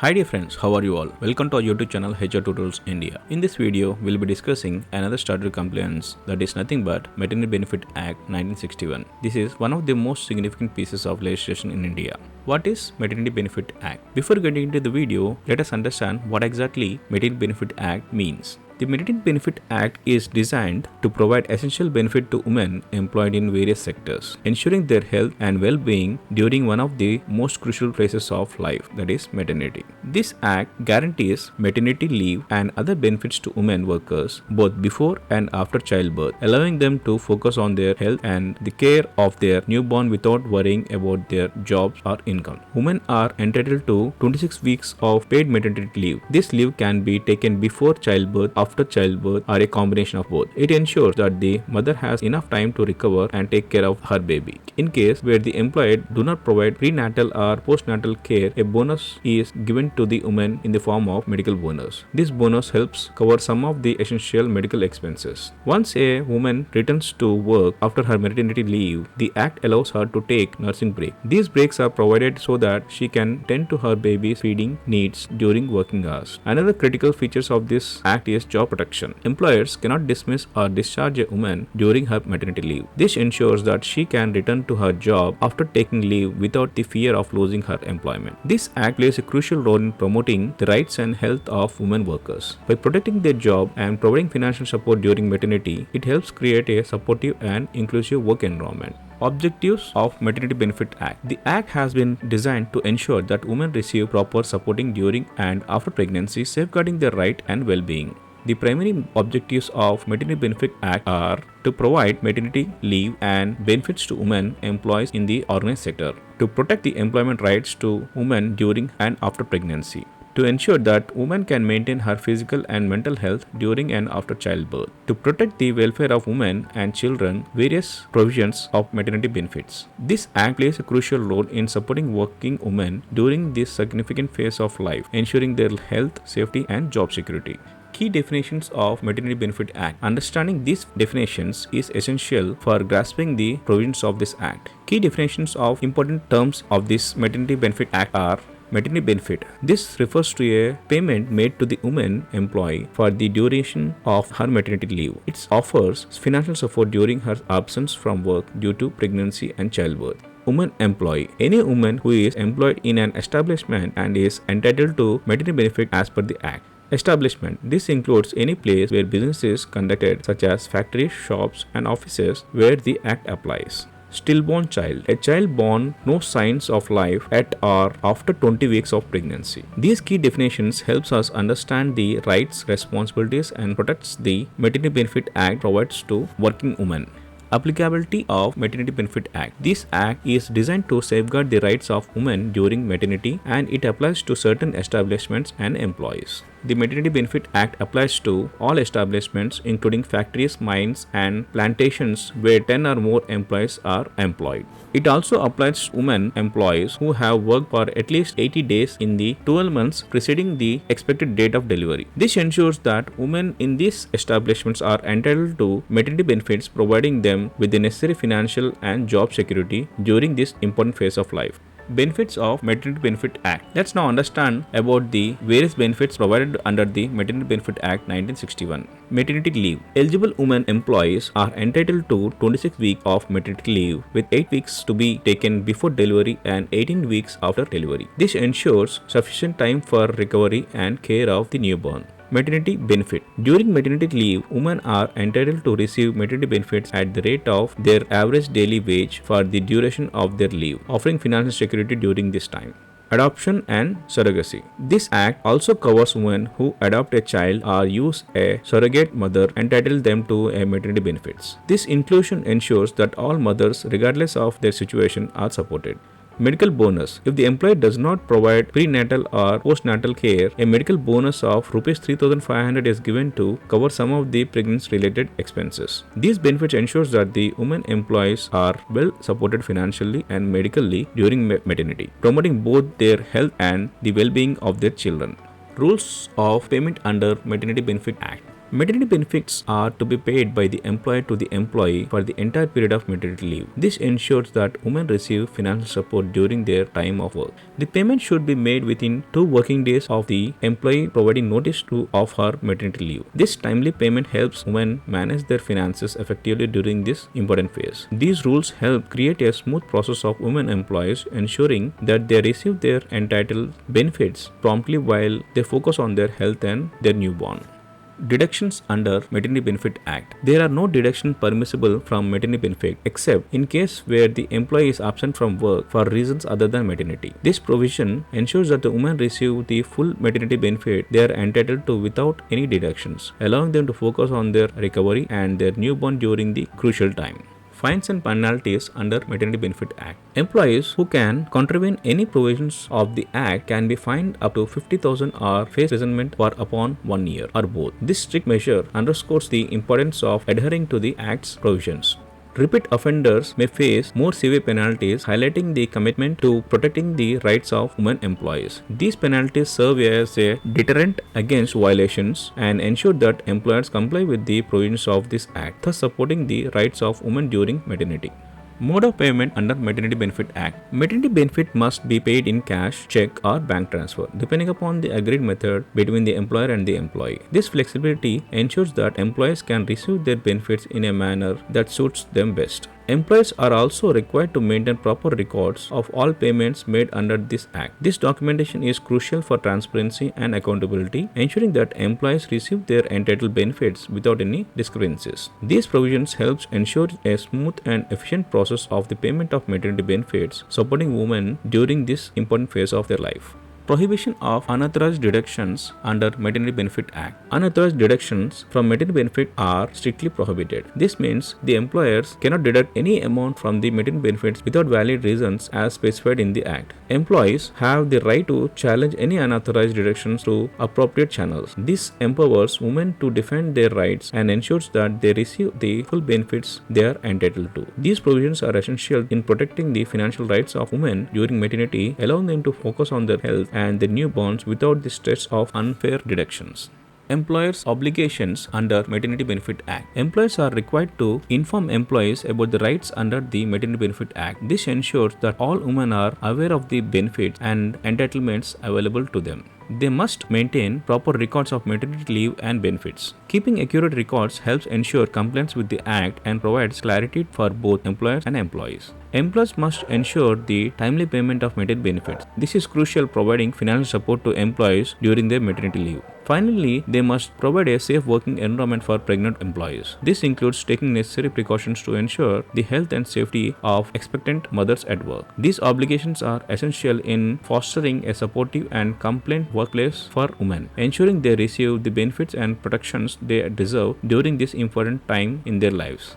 Hi dear friends, how are you all? Welcome to our YouTube channel HR Tutorials India. In this video, we'll be discussing another statutory compliance that is nothing but Maternity Benefit Act 1961. This is one of the most significant pieces of legislation in India. What is Maternity Benefit Act? Before getting into the video, let us understand what exactly Maternity Benefit Act means. The Maternity Benefit Act is designed to provide essential benefit to women employed in various sectors, ensuring their health and well-being during one of the most crucial phases of life, that is maternity. This act guarantees maternity leave and other benefits to women workers both before and after childbirth, allowing them to focus on their health and the care of their newborn without worrying about their jobs or income. Women are entitled to 26 weeks of paid maternity leave. This leave can be taken before childbirth, after childbirth, or a combination of both. It ensures that the mother has enough time to recover and take care of her baby. In case where the employer do not provide prenatal or postnatal care, a bonus is given to the woman in the form of medical bonus. This bonus helps cover some of the essential medical expenses. Once a woman returns to work after her maternity leave, the act allows her to take nursing break. These breaks are provided so that she can tend to her baby's feeding needs during working hours. Another critical features of this act is job protection. Employers cannot dismiss or discharge a woman during her maternity leave. This ensures that she can return to her job after taking leave without the fear of losing her employment. This act plays a crucial role in promoting the rights and health of women workers. By protecting their job and providing financial support during maternity, it helps create a supportive and inclusive work environment. Objectives of Maternity Benefit Act. The Act has been designed to ensure that women receive proper supporting during and after pregnancy, safeguarding their right and well-being. The primary objectives of Maternity Benefit Act are to provide maternity leave and benefits to women employees in the organized sector, to protect the employment rights to women during and after pregnancy, to ensure that women can maintain her physical and mental health during and after childbirth, to protect the welfare of women and children, various provisions of maternity benefits. This act plays a crucial role in supporting working women during this significant phase of life, ensuring their health, safety, and job security. Key definitions of Maternity Benefit Act. Understanding these definitions is essential for grasping the provisions of this Act. Key definitions of important terms of this Maternity Benefit Act are maternity benefit. This refers to a payment made to the woman employee for the duration of her maternity leave. It offers financial support during her absence from work due to pregnancy and childbirth. Woman employee. Any woman who is employed in an establishment and is entitled to maternity benefit as per the Act. Establishment. This includes any place where business is conducted, such as factories, shops, and offices where the Act applies. Stillborn child. A child born no signs of life at or after 20 weeks of pregnancy. These key definitions helps us understand the rights, responsibilities, and protects the Maternity Benefit Act provides to working women. Applicability of Maternity Benefit Act. This act is designed to safeguard the rights of women during maternity, and it applies to certain establishments and employees. The Maternity Benefit Act applies to all establishments including factories, mines, and plantations where 10 or more employees are employed. It also applies to women employees who have worked for at least 80 days in the 12 months preceding the expected date of delivery. This ensures that women in these establishments are entitled to maternity benefits, providing them with the necessary financial and job security during this important phase of life. Benefits of Maternity Benefit Act. Let's now understand about the various benefits provided under the Maternity Benefit Act 1961. Maternity leave. Eligible women employees are entitled to 26 weeks of maternity leave, with 8 weeks to be taken before delivery and 18 weeks after delivery. This ensures sufficient time for recovery and care of the newborn. Maternity benefit. During maternity leave, women are entitled to receive maternity benefits at the rate of their average daily wage for the duration of their leave, offering financial security during this time. Adoption and surrogacy. This act also covers women who adopt a child or use a surrogate mother, entitle them to a maternity benefits. This inclusion ensures that all mothers, regardless of their situation, are supported. Medical bonus. If the employer does not provide prenatal or postnatal care, a medical bonus of Rs 3,500 is given to cover some of the pregnancy-related expenses. These benefits ensures that the women employees are well supported financially and medically during maternity, promoting both their health and the well-being of their children. Rules of payment under Maternity Benefit Act. Maternity benefits are to be paid by the employer to the employee for the entire period of maternity leave. This ensures that women receive financial support during their time of work. The payment should be made within 2 working days of the employee providing notice of her maternity leave. This timely payment helps women manage their finances effectively during this important phase. These rules help create a smooth process of women employees, ensuring that they receive their entitled benefits promptly while they focus on their health and their newborn. Deductions under Maternity Benefit Act. There are no deductions permissible from maternity benefit except in case where the employee is absent from work for reasons other than maternity. This provision ensures that the women receive the full maternity benefit they are entitled to without any deductions, allowing them to focus on their recovery and their newborn during the crucial time. Fines and penalties under Maternity Benefit Act. Employees who can contravene any provisions of the Act can be fined up to 50,000 or face imprisonment for upon 1 year or both. This strict measure underscores the importance of adhering to the Act's provisions. Repeat offenders may face more severe penalties, highlighting the commitment to protecting the rights of women employees. These penalties serve as a deterrent against violations and ensure that employers comply with the provisions of this Act, thus supporting the rights of women during maternity. Mode of payment under Maternity Benefit Act. Maternity benefit must be paid in cash, check, or bank transfer, depending upon the agreed method between the employer and the employee. This flexibility ensures that employees can receive their benefits in a manner that suits them best. Employees are also required to maintain proper records of all payments made under this Act. This documentation is crucial for transparency and accountability, ensuring that employees receive their entitled benefits without any discrepancies. These provisions help ensure a smooth and efficient process of the payment of maternity benefits, supporting women during this important phase of their life. Prohibition of unauthorized deductions under Maternity Benefit Act. Unauthorized deductions from maternity benefit are strictly prohibited. This means the employers cannot deduct any amount from the maternity benefits without valid reasons as specified in the Act. Employees have the right to challenge any unauthorized deductions through appropriate channels. This empowers women to defend their rights and ensures that they receive the full benefits they are entitled to. These provisions are essential in protecting the financial rights of women during maternity, allowing them to focus on their health and their newborns without the stress of unfair deductions. Employers' obligations under Maternity Benefit Act. Employers are required to inform employees about the rights under the Maternity Benefit Act. This ensures that all women are aware of the benefits and entitlements available to them. They must maintain proper records of maternity leave and benefits. Keeping accurate records helps ensure compliance with the Act and provides clarity for both employers and employees. Employers must ensure the timely payment of maternity benefits. This is crucial, providing financial support to employees during their maternity leave. Finally, they must provide a safe working environment for pregnant employees. This includes taking necessary precautions to ensure the health and safety of expectant mothers at work. These obligations are essential in fostering a supportive and compliant workplace for women, ensuring they receive the benefits and protections they deserve during this important time in their lives.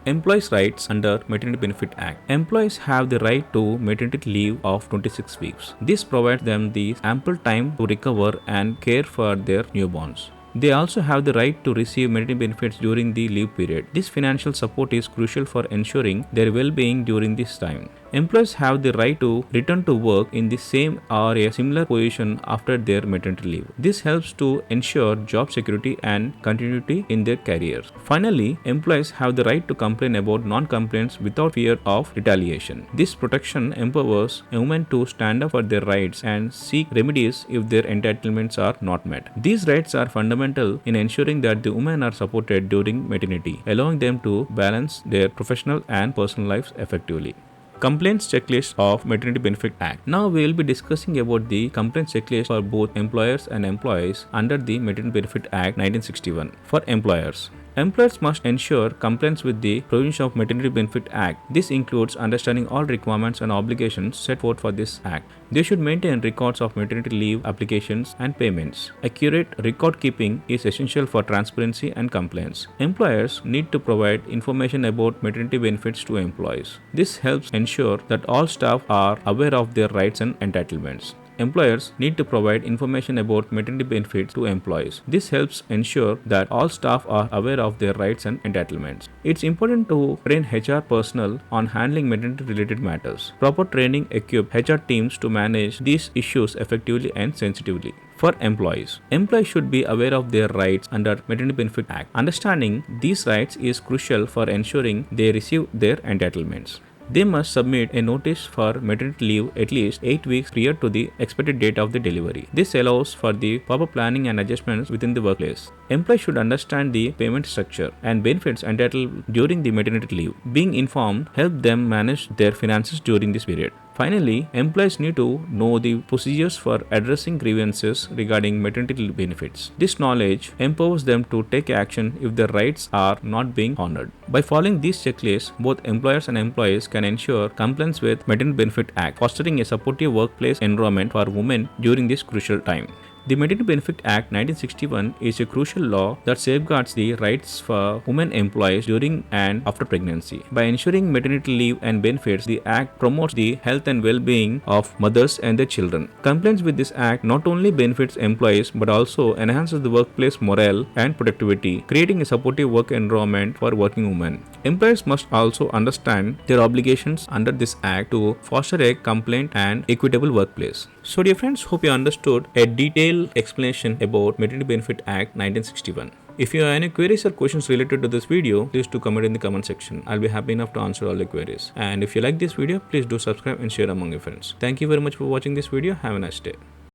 Employees' rights under Maternity Benefit Act. Employees have the right to maternity leave of 26 weeks. This provides them the ample time to recover and care for their newborns. They also have the right to receive maternity benefits during the leave period. This financial support is crucial for ensuring their well-being during this time. Employees have the right to return to work in the same or a similar position after their maternity leave. This helps to ensure job security and continuity in their careers. Finally, employees have the right to complain about non-compliance without fear of retaliation. This protection empowers women to stand up for their rights and seek remedies if their entitlements are not met. These rights are fundamental in ensuring that the women are supported during maternity, allowing them to balance their professional and personal lives effectively. Complaints checklist of Maternity Benefit Act. Now we will be discussing about the complaints checklist for both employers and employees under the Maternity Benefit Act 1961. For employers, employers must ensure compliance with the provisions of Maternity Benefit Act. This includes understanding all requirements and obligations set forth for this Act. They should maintain records of maternity leave applications and payments. Accurate record keeping is essential for transparency and compliance. Employers need to provide information about maternity benefits to employees. This helps ensure that all staff are aware of their rights and entitlements. employers need to provide information about maternity benefits to employees. This helps ensure that all staff are aware of their rights and entitlements. It's important to train HR personnel on handling maternity related matters. Proper training equips HR teams to manage these issues effectively and sensitively. For employees should be aware of their rights under Maternity Benefit Act. Understanding these rights is crucial for ensuring they receive their entitlements. They must submit a notice for maternity leave at least 8 weeks prior to the expected date of the delivery. This allows for the proper planning and adjustments within the workplace. Employees should understand the payment structure and benefits entitled during the maternity leave. Being informed helps them manage their finances during this period. Finally, employees need to know the procedures for addressing grievances regarding maternity leave benefits. This knowledge empowers them to take action if their rights are not being honored. By following these checklists, both employers and employees can ensure compliance with Maternity Benefit Act, fostering a supportive workplace environment for women during this crucial time. The Maternity Benefit Act 1961 is a crucial law that safeguards the rights for women employees during and after pregnancy. By ensuring maternity leave and benefits, the Act promotes the health and well-being of mothers and their children. Compliance with this Act not only benefits employees but also enhances the workplace morale and productivity, creating a supportive work environment for working women. Employers must also understand their obligations under this Act to foster a compliant and equitable workplace. So dear friends, hope you understood a detailed explanation about Maternity Benefit Act 1961. If you have any queries or questions related to this video, please do comment in the comment section. I'll be happy enough to answer all the queries. And if you like this video, please do subscribe and share among your friends. Thank you very much for watching this video. Have a nice day.